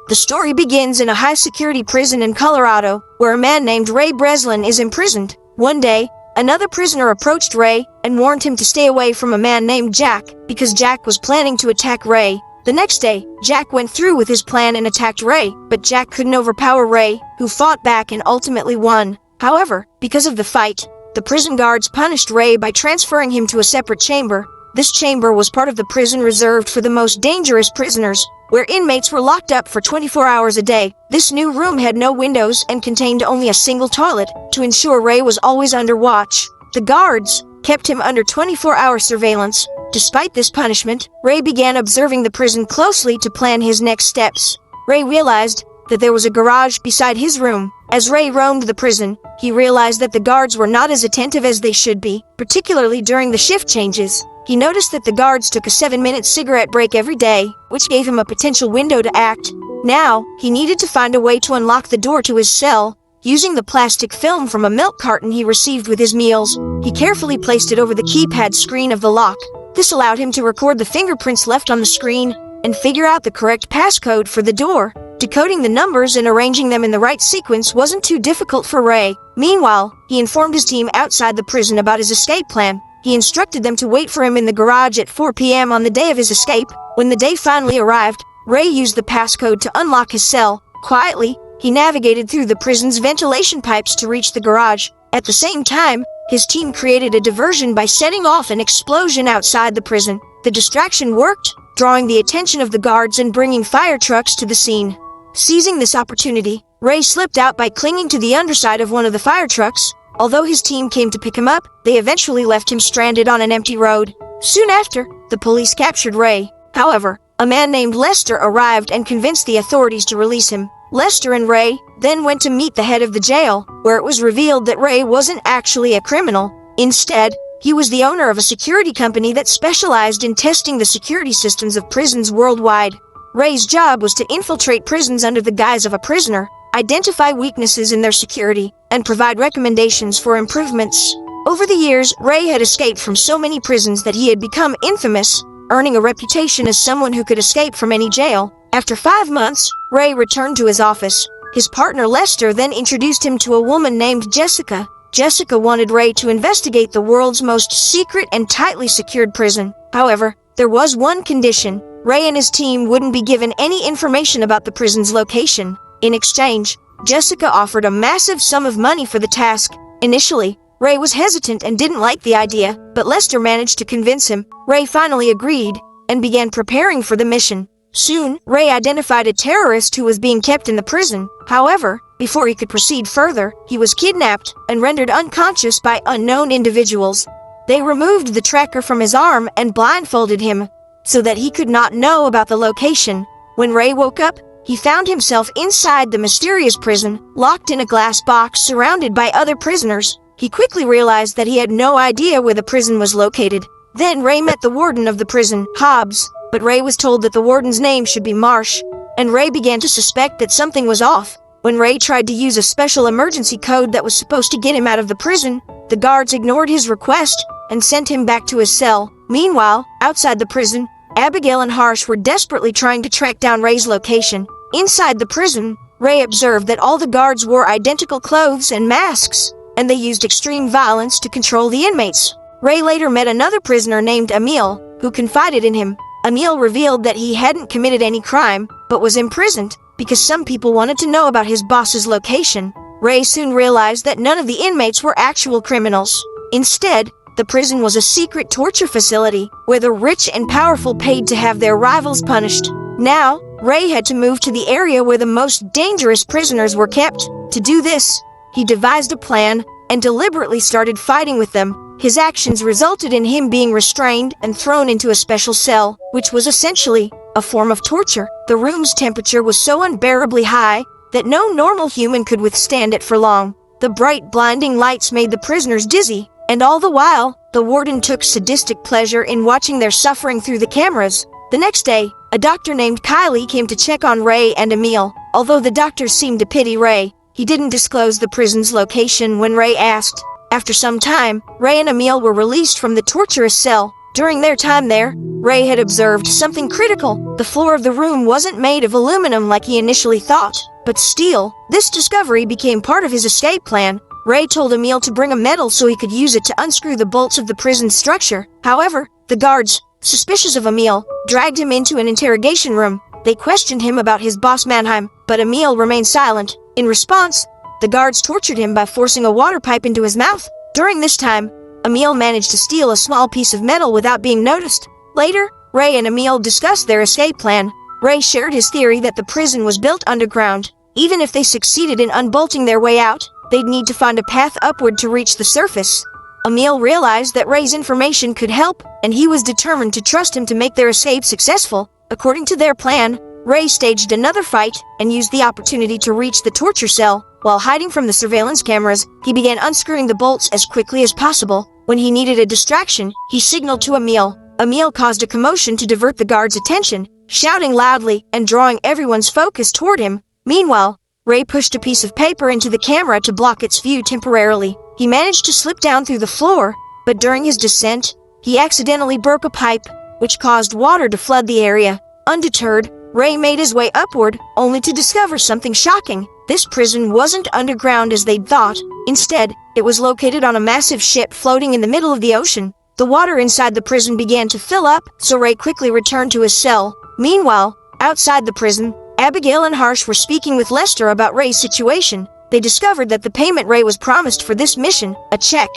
The story begins in a high-security prison in Colorado, where a man named Ray Breslin is imprisoned. One day, another prisoner approached Ray and warned him to stay away from a man named Jack, because Jack was planning to attack Ray. The next day, Jack went through with his plan and attacked Ray, but Jack couldn't overpower Ray, who fought back and ultimately won. However, because of the fight, the prison guards punished Ray by transferring him to a separate chamber. This chamber was part of the prison reserved for the most dangerous prisoners, where inmates were locked up for 24 hours a day. This new room had no windows and contained only a single toilet, to ensure Ray was always under watch. The guards kept him under 24-hour surveillance. Despite this punishment, Ray began observing the prison closely to plan his next steps. Ray realized that there was a garage beside his room. As Ray roamed the prison, he realized that the guards were not as attentive as they should be, particularly during the shift changes. He noticed that the guards took a 7-minute cigarette break every day, which gave him a potential window to act. Now, he needed to find a way to unlock the door to his cell. Using the plastic film from a milk carton he received with his meals, he carefully placed it over the keypad screen of the lock. This allowed him to record the fingerprints left on the screen and figure out the correct passcode for the door. Decoding the numbers and arranging them in the right sequence wasn't too difficult for Ray. Meanwhile, he informed his team outside the prison about his escape plan. He instructed them to wait for him in the garage at 4 p.m. on the day of his escape. When the day finally arrived, Ray used the passcode to unlock his cell. Quietly, he navigated through the prison's ventilation pipes to reach the garage. At the same time, his team created a diversion by setting off an explosion outside the prison. The distraction worked, drawing the attention of the guards and bringing fire trucks to the scene. Seizing this opportunity, Ray slipped out by clinging to the underside of one of the fire trucks. Although his team came to pick him up, they eventually left him stranded on an empty road. Soon after, the police captured Ray. However, a man named Lester arrived and convinced the authorities to release him. Lester and Ray then went to meet the head of the jail, where it was revealed that Ray wasn't actually a criminal. Instead, he was the owner of a security company that specialized in testing the security systems of prisons worldwide. Ray's job was to infiltrate prisons under the guise of a prisoner, identify weaknesses in their security, and provide recommendations for improvements. Over the years, Ray had escaped from so many prisons that he had become infamous, earning a reputation as someone who could escape from any jail. After 5 months, Ray returned to his office. His partner Lester then introduced him to a woman named Jessica. Jessica wanted Ray to investigate the world's most secret and tightly secured prison. However, there was one condition. Ray and his team wouldn't be given any information about the prison's location. In exchange, Jessica offered a massive sum of money for the task. Initially, Ray was hesitant and didn't like the idea, but Lester managed to convince him. Ray finally agreed and began preparing for the mission. Soon, Ray identified a terrorist who was being kept in the prison. However, before he could proceed further, he was kidnapped and rendered unconscious by unknown individuals. They removed the tracker from his arm and blindfolded him so that he could not know about the location. When Ray woke up, he found himself inside the mysterious prison, locked in a glass box surrounded by other prisoners. He quickly realized that he had no idea where the prison was located. Then Ray met the warden of the prison, Hobbs, but Ray was told that the warden's name should be Marsh, and Ray began to suspect that something was off. When Ray tried to use a special emergency code that was supposed to get him out of the prison, the guards ignored his request and sent him back to his cell. Meanwhile, outside the prison, Abigail and Harsh were desperately trying to track down Ray's location. Inside the prison, Ray observed that all the guards wore identical clothes and masks, and they used extreme violence to control the inmates. Ray later met another prisoner named Emil, who confided in him. Emil revealed that he hadn't committed any crime, but was imprisoned because some people wanted to know about his boss's location. Ray soon realized that none of the inmates were actual criminals. Instead, the prison was a secret torture facility where the rich and powerful paid to have their rivals punished. Now, Ray had to move to the area where the most dangerous prisoners were kept. To do this, he devised a plan and deliberately started fighting with them. His actions resulted in him being restrained and thrown into a special cell, which was essentially a form of torture. The room's temperature was so unbearably high that no normal human could withstand it for long. The bright, blinding lights made the prisoners dizzy, and all the while, the warden took sadistic pleasure in watching their suffering through the cameras. The next day, a doctor named Kylie came to check on Ray and Emil. Although the doctor seemed to pity Ray, he didn't disclose the prison's location when Ray asked. After some time, Ray and Emil were released from the torturous cell. During their time there, Ray had observed something critical. The floor of the room wasn't made of aluminum like he initially thought, but steel. This discovery became part of his escape plan. Ray told Emil to bring a metal so he could use it to unscrew the bolts of the prison structure. However, the guards, suspicious of Emil, dragged him into an interrogation room. They questioned him about his boss Mannheim, but Emil remained silent. In response, the guards tortured him by forcing a water pipe into his mouth. During this time, Emil managed to steal a small piece of metal without being noticed. Later, Ray and Emil discussed their escape plan. Ray shared his theory that the prison was built underground. Even if they succeeded in unbolting their way out, they'd need to find a path upward to reach the surface. Emil realized that Ray's information could help, and he was determined to trust him to make their escape successful. According to their plan, Ray staged another fight and used the opportunity to reach the torture cell. While hiding from the surveillance cameras, he began unscrewing the bolts as quickly as possible. When he needed a distraction, he signaled to Emil. Emil caused a commotion to divert the guards' attention, shouting loudly and drawing everyone's focus toward him. Meanwhile, Ray pushed a piece of paper into the camera to block its view temporarily. He managed to slip down through the floor, but during his descent, he accidentally broke a pipe, which caused water to flood the area. Undeterred, Ray made his way upward, only to discover something shocking. This prison wasn't underground as they'd thought. Instead, it was located on a massive ship floating in the middle of the ocean. The water inside the prison began to fill up, so Ray quickly returned to his cell. Meanwhile, outside the prison, Abigail and Harsh were speaking with Lester about Ray's situation. They discovered that the payment Ray was promised for this mission, a check,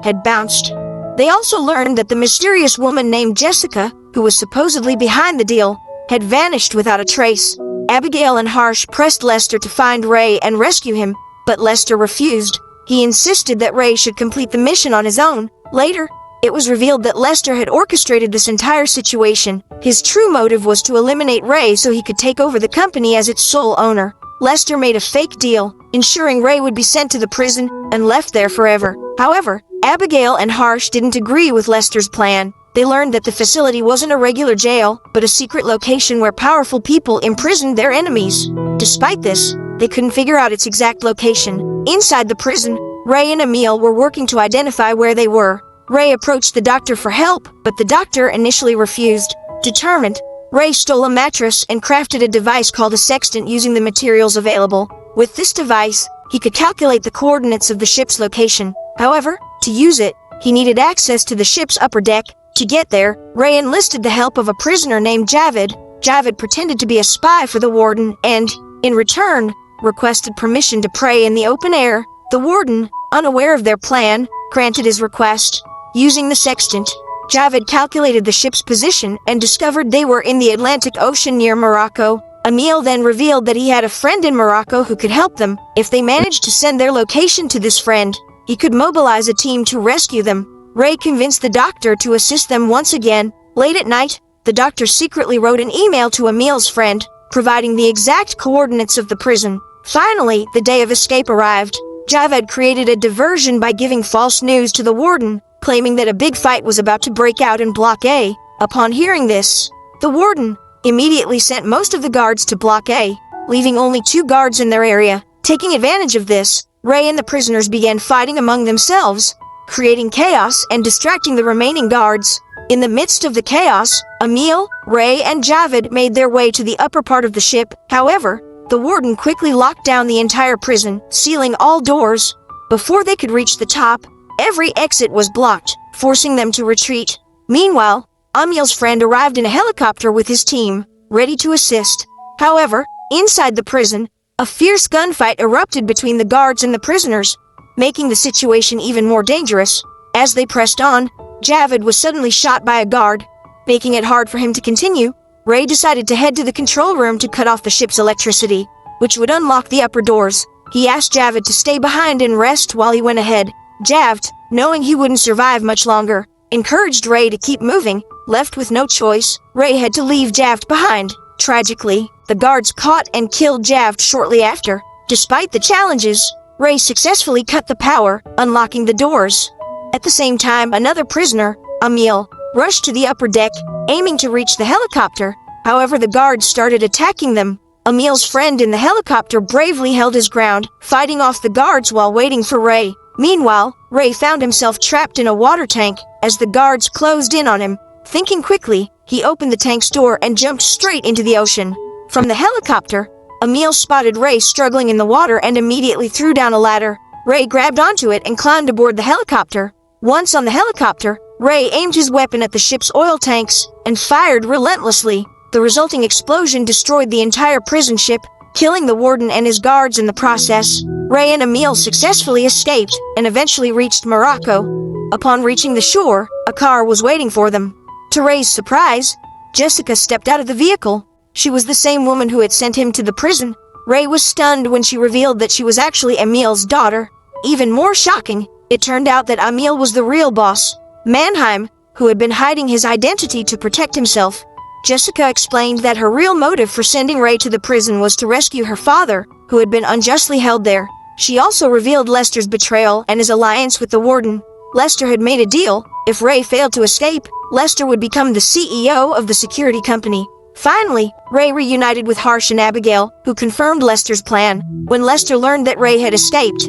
had bounced. They also learned that the mysterious woman named Jessica, who was supposedly behind the deal, had vanished without a trace. Abigail and Harsh pressed Lester to find Ray and rescue him, but Lester refused. He insisted that Ray should complete the mission on his own. Later, it was revealed that Lester had orchestrated this entire situation. His true motive was to eliminate Ray so he could take over the company as its sole owner. Lester made a fake deal, ensuring Ray would be sent to the prison and left there forever. However, Abigail and Harsh didn't agree with Lester's plan. They learned that the facility wasn't a regular jail, but a secret location where powerful people imprisoned their enemies. Despite this, they couldn't figure out its exact location. Inside the prison, Ray and Emil were working to identify where they were. Ray approached the doctor for help, but the doctor initially refused. Determined, Ray stole a mattress and crafted a device called a sextant using the materials available. With this device, he could calculate the coordinates of the ship's location. However, to use it, he needed access to the ship's upper deck. To get there, Ray enlisted the help of a prisoner named Javid. Javid pretended to be a spy for the warden and, in return, requested permission to pray in the open air. The warden, unaware of their plan, granted his request. Using the sextant, Javid calculated the ship's position and discovered they were in the Atlantic Ocean near Morocco. Emil then revealed that he had a friend in Morocco who could help them. If they managed to send their location to this friend, he could mobilize a team to rescue them. Ray convinced the doctor to assist them once again. Late at night, the doctor secretly wrote an email to Emil's friend, providing the exact coordinates of the prison. Finally, the day of escape arrived. Javed created a diversion by giving false news to the warden, claiming that a big fight was about to break out in Block A. Upon hearing this, the warden immediately sent most of the guards to Block A, leaving only 2 guards in their area. Taking advantage of this, Ray and the prisoners began fighting among themselves, creating chaos and distracting the remaining guards. In the midst of the chaos, Emil, Ray, and Javed made their way to the upper part of the ship. However, the warden quickly locked down the entire prison, sealing all doors. Before they could reach the top, every exit was blocked, forcing them to retreat. Meanwhile, Emil's friend arrived in a helicopter with his team, ready to assist. However, inside the prison, a fierce gunfight erupted between the guards and the prisoners, making the situation even more dangerous. As they pressed on, Javed was suddenly shot by a guard, making it hard for him to continue. Ray decided to head to the control room to cut off the ship's electricity, which would unlock the upper doors. He asked Javed to stay behind and rest while he went ahead. Javed, knowing he wouldn't survive much longer, encouraged Ray to keep moving. Left with no choice, Ray had to leave Javed behind. Tragically, the guards caught and killed Javed shortly after. Despite the challenges, Ray successfully cut the power, unlocking the doors. At the same time, another prisoner, Emil, rushed to the upper deck, aiming to reach the helicopter. However, the guards started attacking them. Emil's friend in the helicopter bravely held his ground, fighting off the guards while waiting for Ray. Meanwhile, Ray found himself trapped in a water tank. As the guards closed in on him, Thinking quickly, he opened the tank's door and jumped straight into the ocean. From the helicopter, Emil spotted Ray struggling in the water and immediately threw down a ladder. Ray grabbed onto it and climbed aboard the helicopter. Once on the helicopter, Ray aimed his weapon at the ship's oil tanks and fired relentlessly. The resulting explosion destroyed the entire prison ship, killing the warden and his guards in the process. Ray and Emil successfully escaped and eventually reached Morocco. Upon reaching the shore, a car was waiting for them. To Ray's surprise, Jessica stepped out of the vehicle. She was the same woman who had sent him to the prison. Ray was stunned when she revealed that she was actually Emil's daughter. Even more shocking, it turned out that Emil was the real boss, Mannheim, who had been hiding his identity to protect himself. Jessica explained that her real motive for sending Ray to the prison was to rescue her father, who had been unjustly held there. She also revealed Lester's betrayal and his alliance with the warden. Lester had made a deal. If Ray failed to escape, Lester would become the CEO of the security company. Finally, Ray reunited with Harsh and Abigail, who confirmed Lester's plan. When Lester learned that Ray had escaped,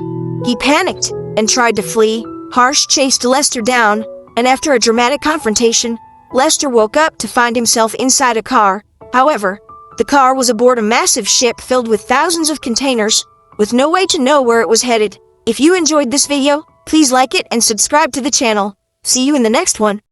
he panicked and tried to flee. Harsh chased Lester down, and after a dramatic confrontation, Lester woke up to find himself inside a car. However, the car was aboard a massive ship filled with thousands of containers, with no way to know where it was headed. If you enjoyed this video, please like it and subscribe to the channel. See you in the next one.